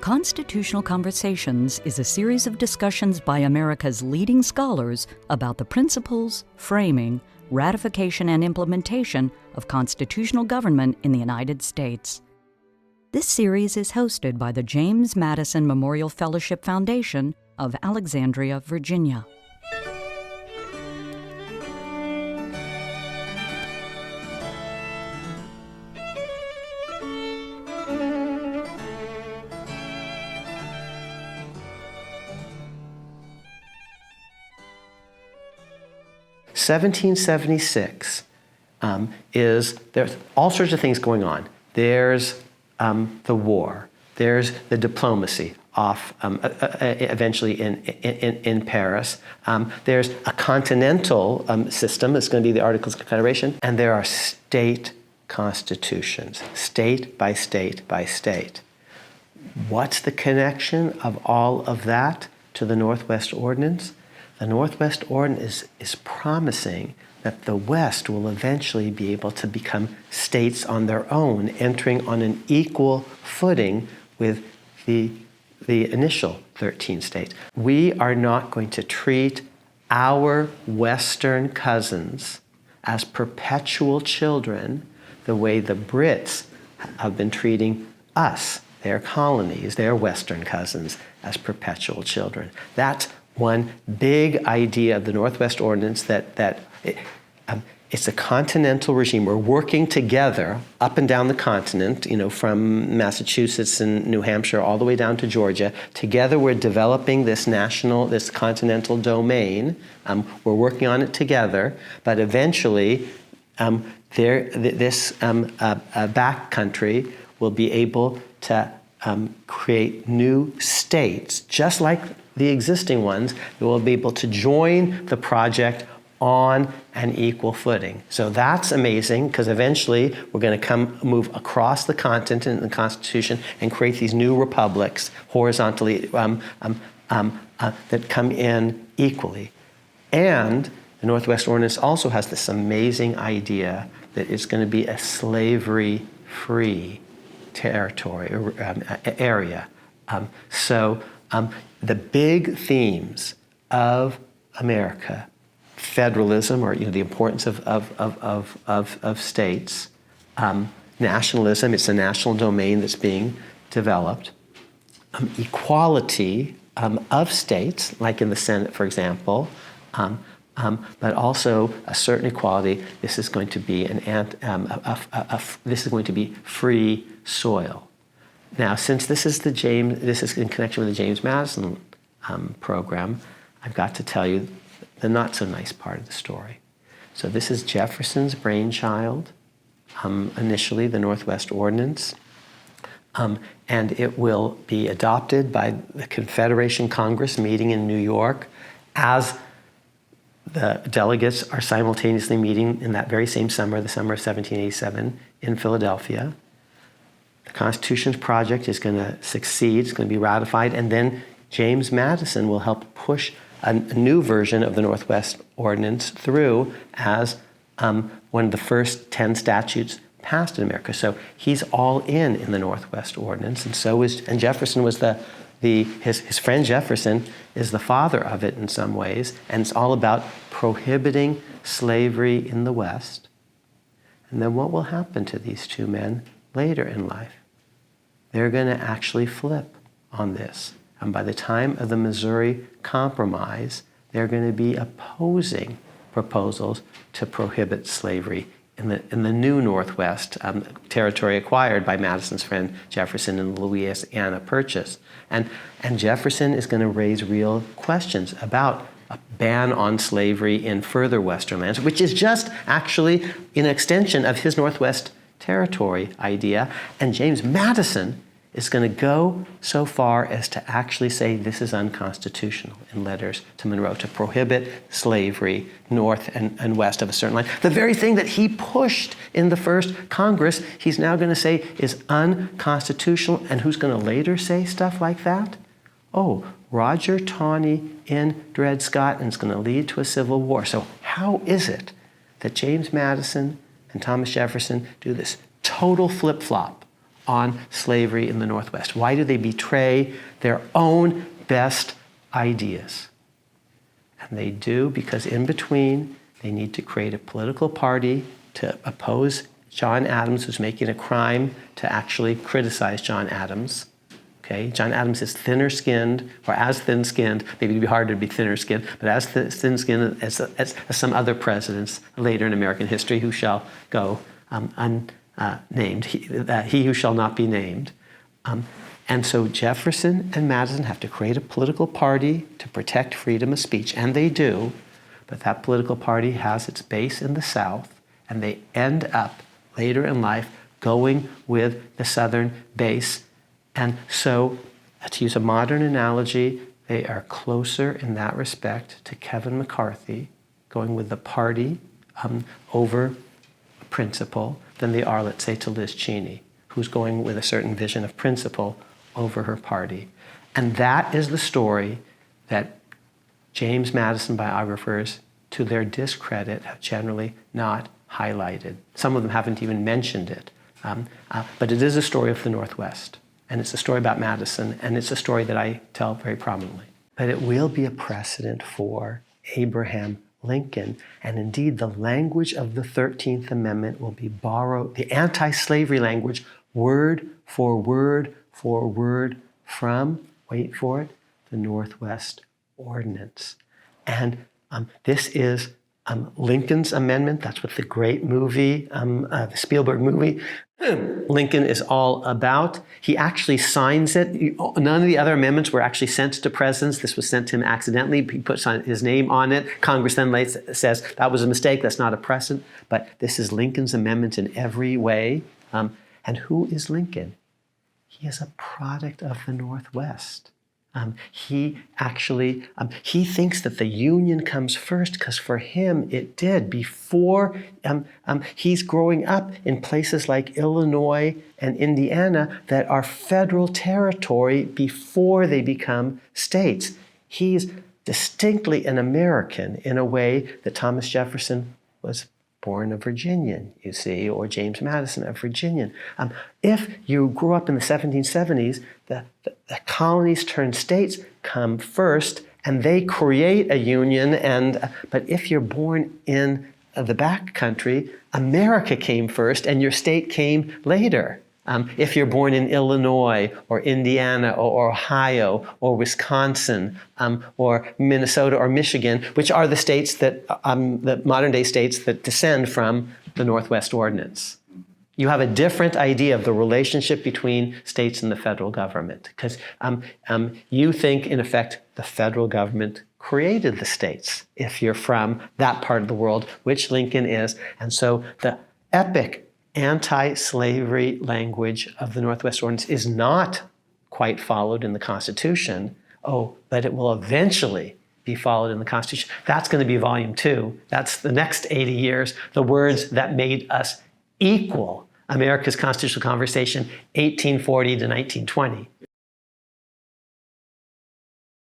Constitutional Conversations is a series of discussions by America's leading scholars about the principles, framing, ratification, and implementation of constitutional government in the United States. This series is hosted by the James Madison Memorial Fellowship Foundation of Alexandria, Virginia. (1776) there's all sorts of things going on. There's the war. There's the diplomacy eventually in Paris. There's a continental system. It's going to be the Articles of Confederation. And there are state constitutions, state by state by state. What's the connection of all of that to the Northwest Ordinance? The Northwest Ordinance is promising that the West will eventually be able to become states on their own, entering on an equal footing with the initial 13 states. We are not going to treat our Western cousins as perpetual children the way the Brits have been treating us, their colonies, their Western cousins, as perpetual children. That's one big idea of the Northwest Ordinance, that it's a continental regime. We're working together up and down the continent, from Massachusetts and New Hampshire all the way down to Georgia. Together we're developing this continental domain. We're working on it together, but eventually this back country will be able to create new states, just like the existing ones, that will be able to join the project on an equal footing. So that's amazing, because eventually we're going to move across the continent in the Constitution and create these new republics horizontally that come in equally. And the Northwest Ordinance also has this amazing idea that it's going to be a slavery-free territory or area. The big themes of America: federalism, or the importance of states; nationalism, it's a national domain that's being developed; equality of states, like in the Senate, for example, but also a certain equality. This is going to be free soil. Now, since this is in connection with the James Madison program, I've got to tell you the not so nice part of the story. So this is Jefferson's brainchild, initially, the Northwest Ordinance, and it will be adopted by the Confederation Congress meeting in New York, as the delegates are simultaneously meeting in that very same summer, the summer of 1787, in Philadelphia. The Constitution's project is going to succeed, it's going to be ratified, and then James Madison will help push a new version of the Northwest Ordinance through as one of the first 10 statutes passed in America. So he's all in the Northwest Ordinance, and Jefferson was his friend Jefferson is the father of it in some ways, and it's all about prohibiting slavery in the West. And then what will happen to these two men later in life? They're going to actually flip on this. And by the time of the Missouri Compromise, they're going to be opposing proposals to prohibit slavery in the new Northwest, territory acquired by Madison's friend Jefferson in the Louisiana Purchase. And Jefferson is going to raise real questions about a ban on slavery in further Western lands, which is just actually an extension of his Northwest Territory idea. And James Madison is going to go so far as to actually say this is unconstitutional in letters to Monroe, to prohibit slavery north and west of a certain line. The very thing that he pushed in the first Congress, he's now going to say is unconstitutional. And who's going to later say stuff like that? Oh, Roger Taney in Dred Scott, and it's going to lead to a civil war. So how is it that James Madison and Thomas Jefferson do this total flip-flop on slavery in the Northwest? Why do they betray their own best ideas? And they do because in between, they need to create a political party to oppose John Adams, who's making a crime to actually criticize John Adams. Okay? John Adams is thinner-skinned, or as thin-skinned, maybe it'd be harder to be thinner-skinned, but as thin-skinned as some other presidents later in American history who shall go unnamed, he who shall not be named. And so Jefferson and Madison have to create a political party to protect freedom of speech, and they do, but that political party has its base in the South, and they end up later in life going with the Southern base. And so, to use a modern analogy, they are closer in that respect to Kevin McCarthy, going with the party over principle, than they are, let's say, to Liz Cheney, who's going with a certain vision of principle over her party. And that is the story that James Madison biographers, to their discredit, have generally not highlighted. Some of them haven't even mentioned it. But it is a story of the Northwest. And it's a story about Madison, and it's a story that I tell very prominently. But it will be a precedent for Abraham Lincoln. And indeed, the language of the 13th Amendment will be borrowed, the anti-slavery language, word for word for word from, wait for it, the Northwest Ordinance. And this is Lincoln's Amendment. That's what the great movie, the Spielberg movie, Lincoln is all about. He actually signs it. None of the other amendments were actually sent to presidents. This was sent to him accidentally. He puts his name on it. Congress then says that was a mistake. That's not a precedent. But this is Lincoln's amendment in every way. And who is Lincoln? He is a product of the Northwest. He actually, he thinks that the Union comes first because for him it did. Before, he's growing up in places like Illinois and Indiana that are federal territory before they become states. He's distinctly an American in a way that Thomas Jefferson was born a Virginian, you see, or James Madison, a Virginian. If you grew up in the 1770s, the colonies turned states come first, and they create a union. But if you're born in the back country, America came first, and your state came later. If you're born in Illinois or Indiana or Ohio or Wisconsin or Minnesota or Michigan, which are the states that, the modern day states that descend from the Northwest Ordinance. You have a different idea of the relationship between states and the federal government because you think, in effect, the federal government created the states if you're from that part of the world, which Lincoln is. And so the epic anti-slavery language of the Northwest Ordinance is not quite followed in the Constitution. Oh, but it will eventually be followed in the Constitution. That's going to be volume 2. That's the next 80 years, the words that made us equal. America's Constitutional Conversation, 1840 to 1920.